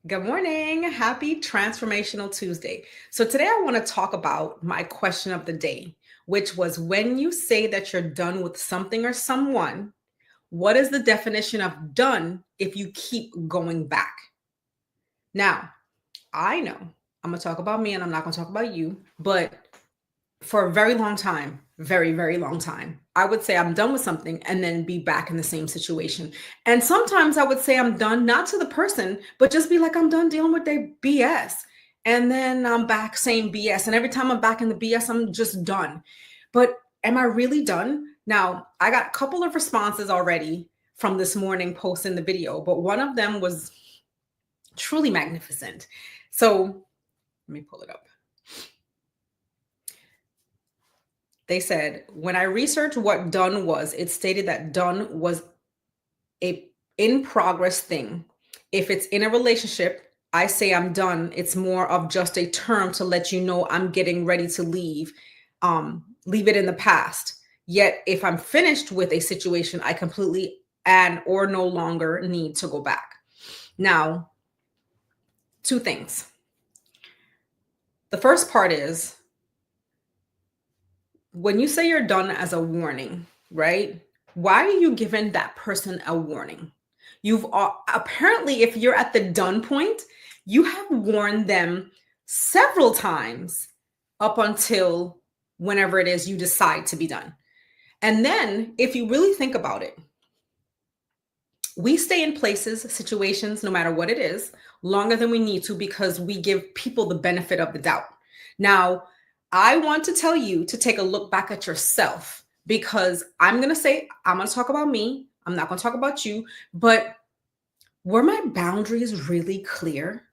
Good morning. Happy Transformational Tuesday. So, today I want to talk about my question of the day, which was when you say that you're done with something or someone, what is the definition of done if you keep going back? Now, I know I'm going to talk about me and I'm not going to talk about you, but for a very long time, very, very long time, I would say I'm done with something and then be back in the same situation. And sometimes I would say I'm done, not to the person, but just be like, I'm done dealing with their BS. And then I'm back saying BS. And every time I'm back in the BS, I'm just done. But am I really done? Now, I got a couple of responses already from this morning posting the video, but one of them was truly magnificent. So let me pull it up. They said, when I researched what done was, it stated that done was a in progress thing. If it's in a relationship, I say I'm done. It's more of just a term to let you know I'm getting ready to leave, leave it in the past. Yet if I'm finished with a situation, I completely and or no longer need to go back. Now, two things. The first part is when you say you're done as a warning, right? Why are you giving that person a warning? You've apparently, if you're at the done point, you have warned them several times up until whenever it is you decide to be done. And then, if you really think about it, we stay in places, situations, no matter what it is, longer than we need to because we give people the benefit of the doubt. Now, I want to tell you to take a look back at yourself because I'm going to talk about me. I'm not going to talk about you, but were my boundaries really clear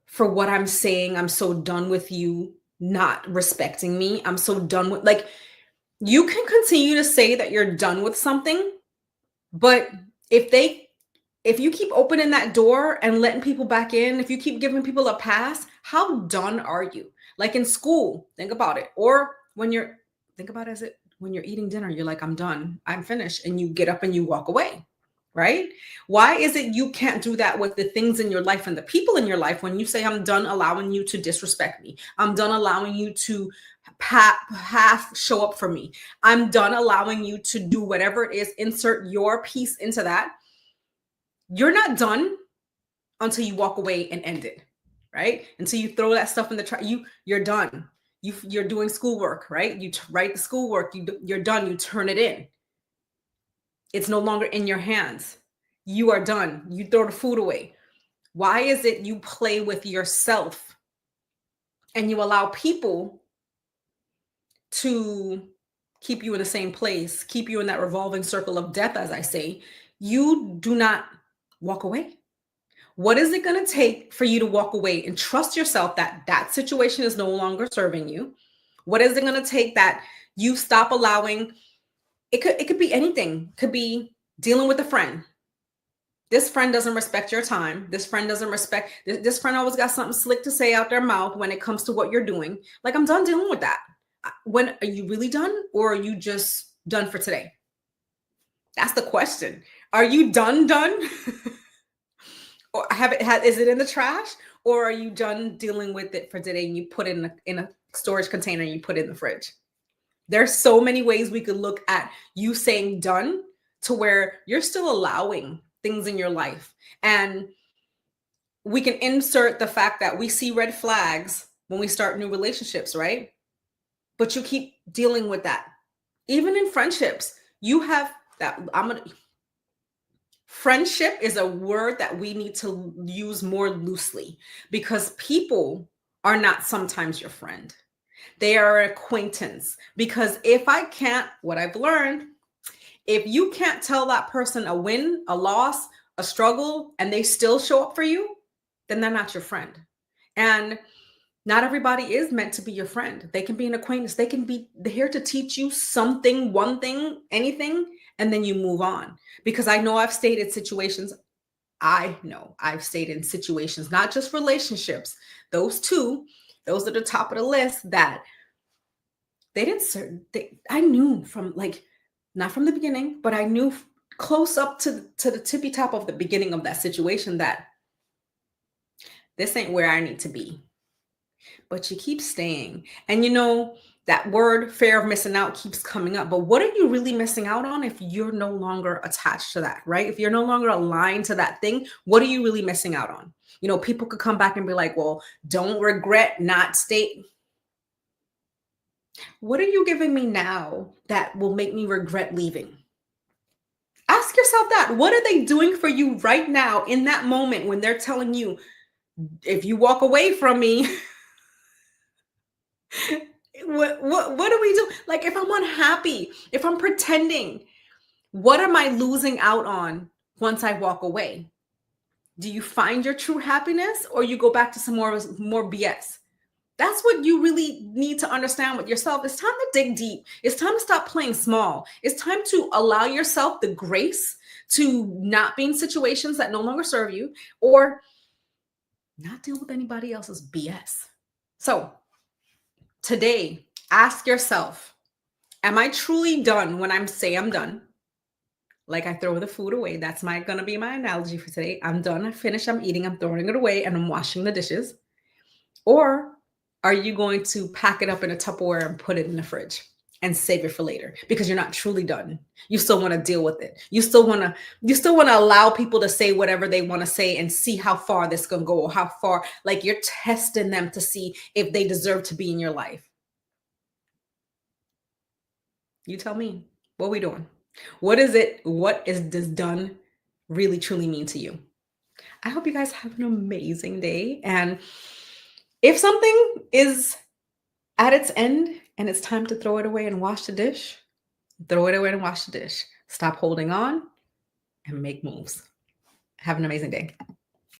for what I'm saying? I'm so done with you not respecting me. I'm so done with, like, you can continue to say that you're done with something, but if you keep opening that door and letting people back in, if you keep giving people a pass, how done are you? Like in school, think about it. Or think about it as it when you're eating dinner, you're like, I'm done, I'm finished. And you get up and you walk away, right? Why is it you can't do that with the things in your life and the people in your life when you say, I'm done allowing you to disrespect me? I'm done allowing you to half show up for me. I'm done allowing you to do whatever it is, insert your piece into that. You're not done until you walk away and end it, right? Until you throw that stuff in the trash, you're done. You're doing schoolwork, right? You write the schoolwork, you're done, you turn it in. It's no longer in your hands. You are done. You throw the food away. Why is it you play with yourself and you allow people to keep you in the same place, keep you in that revolving circle of death, as I say? You do not walk away. What is it going to take for you to walk away and trust yourself that that situation is no longer serving you? What is it going to take that you stop allowing? It could be anything. It could be dealing with a friend. This friend doesn't respect your time. This friend doesn't respect this friend always got something slick to say out their mouth when it comes to what you're doing. Like, I'm done dealing with that. When are you really done, or are you just done for today? That's the question. Are you done? Or is it in the trash, or are you done dealing with it for today and you put it in a storage container and you put it in the fridge? There's so many ways we could look at you saying done to where you're still allowing things in your life. And we can insert the fact that we see red flags when we start new relationships, right? But you keep dealing with that. Even in friendships, you have that. Friendship is a word that we need to use more loosely because people are not sometimes your friend. They are an acquaintance. Because what I've learned, if you can't tell that person a win, a loss, a struggle, and they still show up for you, then they're not your friend. And not everybody is meant to be your friend. They can be an acquaintance. They can be here to teach you something, one thing, anything, and then you move on. Because I know I've stayed in situations, not just relationships, those are the top of the list that I knew from, like, not from the beginning, but I knew close up to the tippy top of the beginning of that situation that This ain't where I need to be. But you keep staying. And you know, that word fear of missing out keeps coming up. But what are you really missing out on if you're no longer attached to that, right? If you're no longer aligned to that thing, what are you really missing out on? You know, people could come back and be like, well, don't regret not stay. What are you giving me now that will make me regret leaving? Ask yourself that. What are they doing for you right now in that moment when they're telling you, if you walk away from me, what do we do? Like if I'm unhappy, if I'm pretending, what am I losing out on once I walk away? Do you find your true happiness or you go back to some more BS? That's what you really need to understand with yourself. It's time to dig deep. It's time to stop playing small. It's time to allow yourself the grace to not be in situations that no longer serve you or not deal with anybody else's BS. So today, ask yourself, am I truly done when I'm done? Like I throw the food away. That's gonna be my analogy for today. I'm done. I finished. I'm eating. I'm throwing it away, and I'm washing the dishes. Or are you going to pack it up in a Tupperware and put it in the fridge and save it for later because you're not truly done? You still want to deal with it. You still want to allow people to say whatever they want to say and see how far this can go or how far, like you're testing them to see if they deserve to be in your life. You tell me. What are we doing? What is it? What is this done really truly mean to you? I hope you guys have an amazing day. And if something is at its end and it's time to throw it away and wash the dish, throw it away and wash the dish. Stop holding on and make moves. Have an amazing day.